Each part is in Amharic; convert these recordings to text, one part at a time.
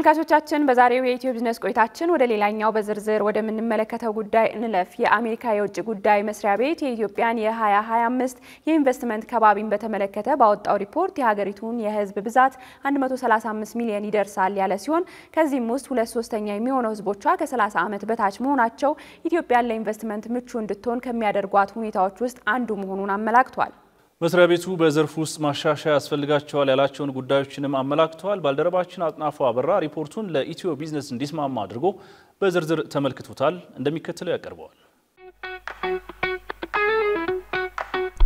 ተመልካቾቻችን በዛሬው የኢትዮ ቢዝነስ ቆይታችን ወደ ሌላኛው በዝርዝር ወደ ምንመለከተው ጉዳይ እንለፍ። የአሜሪካ የውጭ ጉዳይ መስሪያ ቤት የኢትዮጵያን የ2025 የኢንቨስትመንት ከባቢን በተመለከተ ባወጣው ሪፖርት የሀገሪቱን የህዝብ ብዛት 135 ሚሊዮን ይደርሳል ያለ ሲሆን ከዚህም ውስጥ 2/3 የሚሆነው ህዝቦቿ ከ30 ዓመት በታች መሆናቸው ኢትዮጵያን ለኢንቨስትመንት ምቹ እንድትሆን ከሚያደርጓት ሁኔታዎች ውስጥ አንዱ መሆኑን አመላክቷል። መስሪያ ቤቱ በዘርፉ ውስጥ ማሻሻያ ያስፈልጋቸዋል ያላቸውን ጉዳዮችንም አመላክቷል። ባልደረባችን አጥናፉ አበራ ሪፖርቱን ለኢትዮ ቢዝነስ እንዲስማማ አድርጎ በዝርዝር ተመልክቶታል፣ እንደሚከተለው ያቀርበዋል።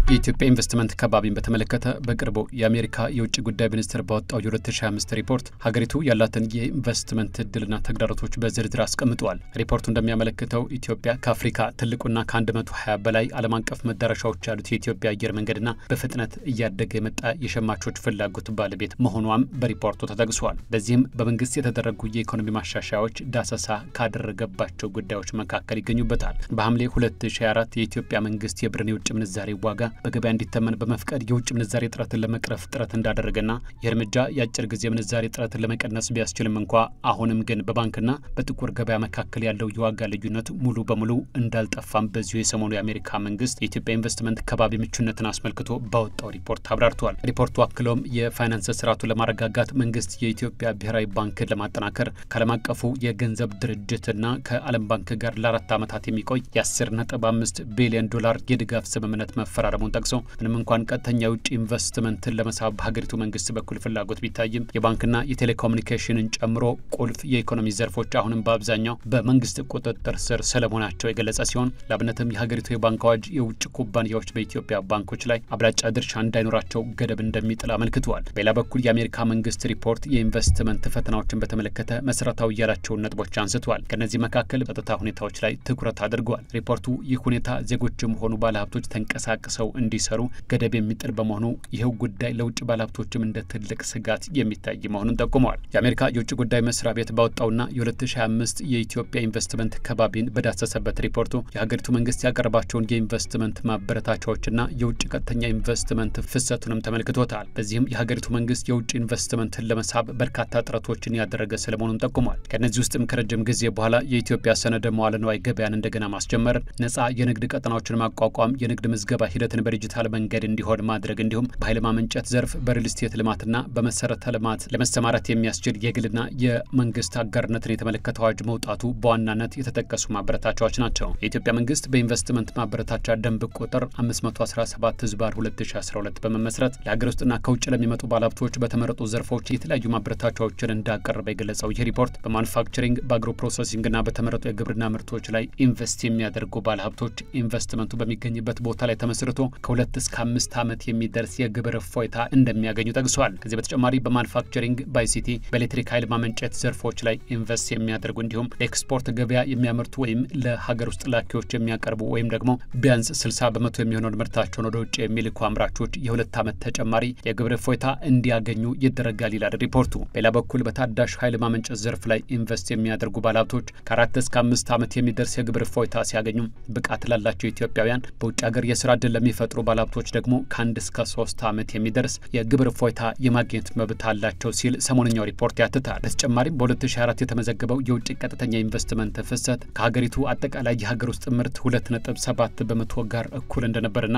የኢትዮጵያ ኢንቨስትመንት ከባቢን በተመለከተ በቅርቡ የአሜሪካ የውጭ ጉዳይ ሚኒስትር ባወጣው የ2025 ሪፖርት ሀገሪቱ ያላትን የኢንቨስትመንት እድልና ተግዳሮቶች በዝርዝር አስቀምጧል። ሪፖርቱ እንደሚያመለክተው ኢትዮጵያ ከአፍሪካ ትልቁና ከ120 በላይ ዓለም አቀፍ መዳረሻዎች ያሉት የኢትዮጵያ አየር መንገድና በፍጥነት እያደገ የመጣ የሸማቾች ፍላጎት ባለቤት መሆኗም በሪፖርቱ ተጠቅሷል። በዚህም በመንግስት የተደረጉ የኢኮኖሚ ማሻሻያዎች ዳሰሳ ካደረገባቸው ጉዳዮች መካከል ይገኙበታል። በሐምሌ 2024 የኢትዮጵያ መንግስት የብርን የውጭ ምንዛሬ ዋጋ በገበያ እንዲተመን በመፍቀድ የውጭ ምንዛሬ ጥረትን ለመቅረፍ ጥረት እንዳደረገና የእርምጃ የአጭር ጊዜ ምንዛሬ ጥረትን ለመቀነስ ቢያስችልም እንኳ አሁንም ግን በባንክና በጥቁር ገበያ መካከል ያለው የዋጋ ልዩነት ሙሉ በሙሉ እንዳልጠፋም በዚሁ የሰሞኑ የአሜሪካ መንግስት የኢትዮጵያ ኢንቨስትመንት ከባቢ ምቹነትን አስመልክቶ ባወጣው ሪፖርት አብራርቷል። ሪፖርቱ አክሎም የፋይናንስ ስርዓቱን ለማረጋጋት መንግስት የኢትዮጵያ ብሔራዊ ባንክን ለማጠናከር ከዓለም አቀፉ የገንዘብ ድርጅትና ከዓለም ባንክ ጋር ለ4 ዓመታት የሚቆይ የ10.5 ቢሊዮን ዶላር የድጋፍ ስምምነት መፈራረሙ ጠቅሶ ምንም እንኳን ቀጥተኛ የውጭ ኢንቨስትመንትን ለመሳብ በሀገሪቱ መንግስት በኩል ፍላጎት ቢታይም የባንክና የቴሌኮሙኒኬሽንን ጨምሮ ቁልፍ የኢኮኖሚ ዘርፎች አሁንም በአብዛኛው በመንግስት ቁጥጥር ስር ስለመሆናቸው የገለጸ ሲሆን ለአብነትም የሀገሪቱ የባንክ አዋጅ የውጭ ኩባንያዎች በኢትዮጵያ ባንኮች ላይ አብላጫ ድርሻ እንዳይኖራቸው ገደብ እንደሚጥል አመልክቷል። በሌላ በኩል የአሜሪካ መንግስት ሪፖርት የኢንቨስትመንት ፈተናዎችን በተመለከተ መሰረታዊ ያላቸውን ነጥቦች አንስቷል። ከነዚህ መካከል ጸጥታ ሁኔታዎች ላይ ትኩረት አድርጓል። ሪፖርቱ ይህ ሁኔታ ዜጎችም ሆኑ ባለሀብቶች ተንቀሳቅሰው እንዲሰሩ ገደብ የሚጥል በመሆኑ ይሄው ጉዳይ ለውጭ ባለሀብቶችም እንደ ትልቅ ስጋት የሚታይ መሆኑን ጠቁመዋል። የአሜሪካ የውጭ ጉዳይ መስሪያ ቤት ባወጣውና የ2025 የኢትዮጵያ ኢንቨስትመንት ከባቢን በዳሰሰበት ሪፖርቱ የሀገሪቱ መንግስት ያቀረባቸውን የኢንቨስትመንት ማበረታቻዎችና የውጭ ቀጥተኛ ኢንቨስትመንት ፍሰቱንም ተመልክቶታል። በዚህም የሀገሪቱ መንግስት የውጭ ኢንቨስትመንትን ለመሳብ በርካታ ጥረቶችን ያደረገ ስለመሆኑን ጠቁመዋል። ከነዚህ ውስጥም ከረጅም ጊዜ በኋላ የኢትዮጵያ ሰነደ መዋዕለ ንዋይ ገበያን እንደገና ማስጀመር፣ ነፃ የንግድ ቀጠናዎችን ማቋቋም፣ የንግድ ምዝገባ ሂደትን በዲጂታል መንገድ እንዲሆን ማድረግ እንዲሁም በኃይል ማመንጨት ዘርፍ በሪል ስቴት ልማትና በመሰረተ ልማት ለመሰማራት የሚያስችል የግልና የመንግስት አጋርነትን የተመለከተ አዋጅ መውጣቱ በዋናነት የተጠቀሱ ማበረታቻዎች ናቸው። የኢትዮጵያ መንግስት በኢንቨስትመንት ማበረታቻ ደንብ ቁጥር 517/2012 በመመስረት ለሀገር ውስጥና ከውጭ ለሚመጡ ባለሀብቶች በተመረጡ ዘርፎች የተለያዩ ማበረታቻዎችን እንዳቀረበ የገለጸው ይህ ሪፖርት በማኑፋክቸሪንግ በአግሮ ፕሮሰሲንግና በተመረጡ የግብርና ምርቶች ላይ ኢንቨስት የሚያደርጉ ባለሀብቶች ኢንቨስትመንቱ በሚገኝበት ቦታ ላይ ተመስርቶ ከ2 እስከ 5 ዓመት የሚደርስ የግብር እፎይታ እንደሚያገኙ ጠቅሷል። ከዚህ በተጨማሪ በማኑፋክቸሪንግ፣ በአይሲቲ፣ በኤሌክትሪክ ኃይል ማመንጨት ዘርፎች ላይ ኢንቨስት የሚያደርጉ እንዲሁም ለኤክስፖርት ገበያ የሚያመርቱ ወይም ለሀገር ውስጥ ላኪዎች የሚያቀርቡ ወይም ደግሞ ቢያንስ 60 በመቶ የሚሆነውን ምርታቸውን ወደ ውጭ የሚልኩ አምራቾች የ2 ዓመት ተጨማሪ የግብር እፎይታ እንዲያገኙ ይደረጋል ይላል ሪፖርቱ። በሌላ በኩል በታዳሽ ኃይል ማመንጨት ዘርፍ ላይ ኢንቨስት የሚያደርጉ ባለሀብቶች ከ4 እስከ 5 ዓመት የሚደርስ የግብር እፎይታ ሲያገኙ ብቃት ላላቸው ኢትዮጵያውያን በውጭ ሀገር የስራ ዕድል ለሚፈጥሩ ባለሀብቶች ደግሞ ከ1 እስከ 3 ዓመት የሚደርስ የግብር እፎይታ የማግኘት መብት አላቸው ሲል ሰሞነኛው ሪፖርት ያትታል። በተጨማሪም በ2024 የተመዘገበው የውጭ ቀጥተኛ ኢንቨስትመንት ፍሰት ከሀገሪቱ አጠቃላይ የሀገር ውስጥ ምርት 2.7 በመቶ ጋር እኩል እንደነበርና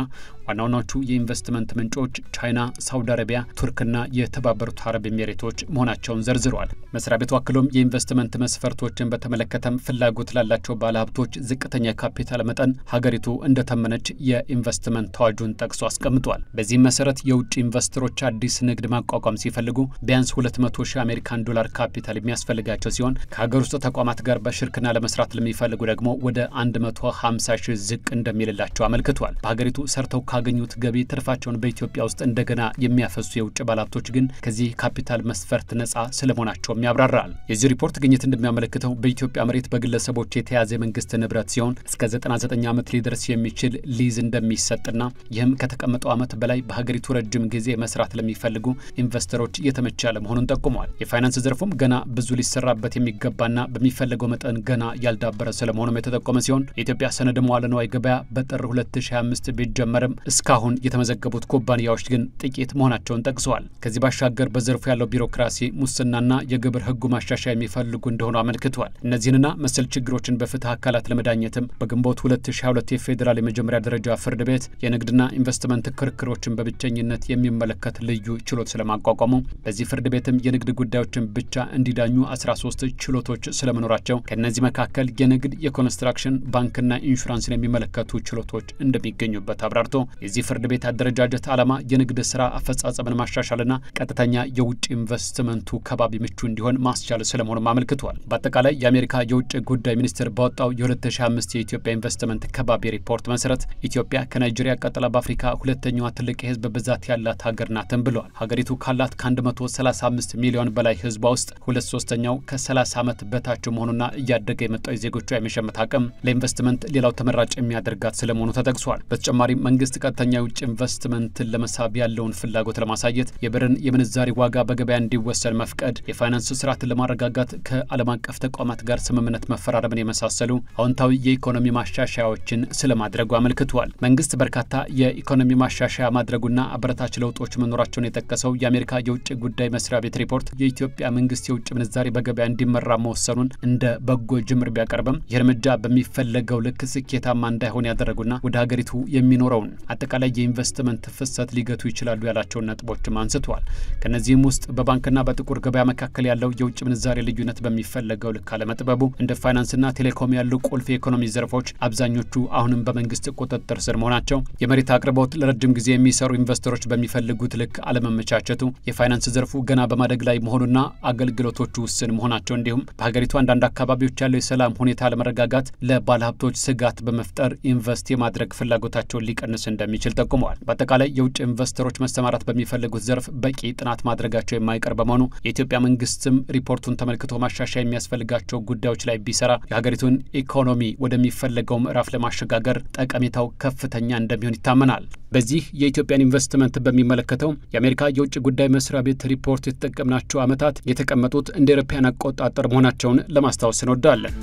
ዋናዎቹ የኢንቨስትመንት ምንጮች ቻይና፣ ሳውዲ አረቢያ፣ ቱርክና የተባበሩት አረብ ኤሚሬቶች መሆናቸውን ዘርዝረዋል። መስሪያ ቤቱ አክሎም የኢንቨስትመንት መስፈርቶችን በተመለከተም ፍላጎት ላላቸው ባለሀብቶች ዝቅተኛ ካፒታል መጠን ሀገሪቱ እንደተመነች የኢንቨስትመንት አዋጁን ጠቅሶ አስቀምጧል። በዚህም መሰረት የውጭ ኢንቨስተሮች አዲስ ንግድ ማቋቋም ሲፈልጉ ቢያንስ 200,000 አሜሪካን ዶላር ካፒታል የሚያስፈልጋቸው ሲሆን ከሀገር ውስጥ ተቋማት ጋር በሽርክና ለመስራት ለሚፈልጉ ደግሞ ወደ 150,000 ዝቅ እንደሚልላቸው አመልክቷል። በሀገሪቱ ሰርተው ካገኙት ገቢ ትርፋቸውን በኢትዮጵያ ውስጥ እንደገና የሚያፈሱ የውጭ ባለሀብቶች ግን ከዚህ ካፒታል መስፈርት ነጻ ስለመሆናቸውም ያብራራል። የዚህ ሪፖርት ግኝት እንደሚያመለክተው በኢትዮጵያ መሬት በግለሰቦች የተያዘ የመንግስት ንብረት ሲሆን እስከ 99 ዓመት ሊደርስ የሚችል ሊዝ እንደሚሰጥና መሰረትና ይህም ከተቀመጠው ዓመት በላይ በሀገሪቱ ረጅም ጊዜ መስራት ለሚፈልጉ ኢንቨስተሮች እየተመቸ መሆኑን ጠቁመዋል። የፋይናንስ ዘርፉም ገና ብዙ ሊሰራበት የሚገባና በሚፈልገው መጠን ገና ያልዳበረ ስለመሆኑም የተጠቆመ ሲሆን የኢትዮጵያ ሰነድ መዋዕለ ንዋይ ገበያ በጥር 2025 ቢጀመርም እስካሁን የተመዘገቡት ኩባንያዎች ግን ጥቂት መሆናቸውን ጠቅሰዋል። ከዚህ ባሻገር በዘርፉ ያለው ቢሮክራሲ፣ ሙስናና የግብር ህጉ ማሻሻያ የሚፈልጉ እንደሆኑ አመልክተዋል። እነዚህንና መሰል ችግሮችን በፍትህ አካላት ለመዳኘትም በግንቦት 2022 የፌዴራል የመጀመሪያ ደረጃ ፍርድ ቤት የንግድና ኢንቨስትመንት ክርክሮችን በብቸኝነት የሚመለከት ልዩ ችሎት ስለማቋቋሙ በዚህ ፍርድ ቤትም የንግድ ጉዳዮችን ብቻ እንዲዳኙ 13 ችሎቶች ስለመኖራቸው ከነዚህ መካከል የንግድ፣ የኮንስትራክሽን፣ ባንክና ኢንሹራንስን የሚመለከቱ ችሎቶች እንደሚገኙበት አብራርቶ የዚህ ፍርድ ቤት አደረጃጀት ዓላማ የንግድ ስራ አፈጻጸምን ማሻሻልና ቀጥተኛ የውጭ ኢንቨስትመንቱ ከባቢ ምቹ እንዲሆን ማስቻል ስለመሆኑ አመልክቷል። በአጠቃላይ የአሜሪካ የውጭ ጉዳይ ሚኒስቴር ባወጣው የ2025 የኢትዮጵያ ኢንቨስትመንት ከባቢ ሪፖርት መሰረት ኢትዮጵያ ከናይጄሪያ ቀጥላ በአፍሪካ ሁለተኛዋ ትልቅ የህዝብ ብዛት ያላት ሀገር ናትን ብሏል። ሀገሪቱ ካላት ከ135 ሚሊዮን በላይ ህዝቧ ውስጥ 2/3ኛው ከ30 ዓመት በታች መሆኑና እያደገ የመጣው የዜጎቿ የመሸመት አቅም ለኢንቨስትመንት ሌላው ተመራጭ የሚያደርጋት ስለመሆኑ ተጠቅሷል። በተጨማሪም መንግስት ቀጥተኛ የውጭ ኢንቨስትመንትን ለመሳብ ያለውን ፍላጎት ለማሳየት የብርን የምንዛሪ ዋጋ በገበያ እንዲወሰን መፍቀድ፣ የፋይናንስ ስርዓትን ለማረጋጋት ከዓለም አቀፍ ተቋማት ጋር ስምምነት መፈራረምን የመሳሰሉ አዎንታዊ የኢኮኖሚ ማሻሻያዎችን ስለማድረጉ አመልክቷል። መንግስት በርካታ የኢኮኖሚ ማሻሻያ ማድረጉና አበረታች ለውጦች መኖራቸውን የጠቀሰው የአሜሪካ የውጭ ጉዳይ መስሪያ ቤት ሪፖርት የኢትዮጵያ መንግስት የውጭ ምንዛሪ በገበያ እንዲመራ መወሰኑን እንደ በጎ ጅምር ቢያቀርብም ይህ እርምጃ በሚፈለገው ልክ ስኬታማ እንዳይሆን ያደረጉና ወደ ሀገሪቱ የሚኖረውን አጠቃላይ የኢንቨስትመንት ፍሰት ሊገቱ ይችላሉ ያላቸውን ነጥቦችም አንስተዋል። ከነዚህም ውስጥ በባንክና በጥቁር ገበያ መካከል ያለው የውጭ ምንዛሪ ልዩነት በሚፈለገው ልክ አለመጥበቡ፣ እንደ ፋይናንስና ቴሌኮም ያሉ ቁልፍ የኢኮኖሚ ዘርፎች አብዛኞቹ አሁንም በመንግስት ቁጥጥር ስር መሆናቸው፣ የመሬት አቅርቦት ለረጅም ጊዜ የሚሰሩ ኢንቨስተሮች በሚፈልጉት ልክ አለመመቻቸቱ፣ የፋይናንስ ዘርፉ ገና በማደግ ላይ መሆኑና አገልግሎቶቹ ውስን መሆናቸው እንዲሁም በሀገሪቱ አንዳንድ አካባቢዎች ያለው የሰላም ሁኔታ አለመረጋጋት ለባለሀብቶች ስጋት በመፍጠር ኢንቨስት የማድረግ ፍላጎታቸውን ሊቀንስ እንደሚችል ጠቁመዋል። በአጠቃላይ የውጭ ኢንቨስተሮች መሰማራት በሚፈልጉት ዘርፍ በቂ ጥናት ማድረጋቸው የማይቀር በመሆኑ የኢትዮጵያ መንግስትም ሪፖርቱን ተመልክቶ ማሻሻያ የሚያስፈልጋቸው ጉዳዮች ላይ ቢሰራ የሀገሪቱን ኢኮኖሚ ወደሚፈለገው ምዕራፍ ለማሸጋገር ጠቀሜታው ከፍተኛ እንደሚሆን ይታመናል። በዚህ የኢትዮጵያን ኢንቨስትመንት በሚመለከተው የአሜሪካ የውጭ ጉዳይ መስሪያ ቤት ሪፖርት የተጠቀምናቸው ዓመታት የተቀመጡት እንደ አውሮፓውያን አቆጣጠር መሆናቸውን ለማስታወስ እንወዳለን።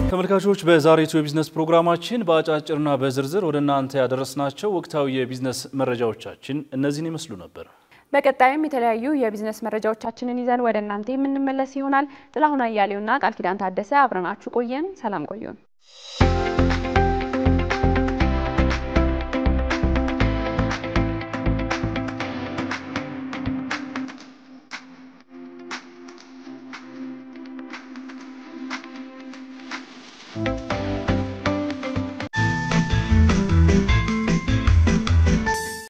ተመልካቾች በዛሬው የቢዝነስ ፕሮግራማችን በአጫጭርና በዝርዝር ወደ እናንተ ያደረስናቸው ወቅታዊ የቢዝነስ መረጃዎቻችን እነዚህን ይመስሉ ነበር። በቀጣይም የተለያዩ የቢዝነስ መረጃዎቻችንን ይዘን ወደ እናንተ የምንመለስ ይሆናል። ጥላሁን አያሌውና ቃል ኪዳን ታደሰ አብረናችሁ ቆየን። ሰላም ቆዩን።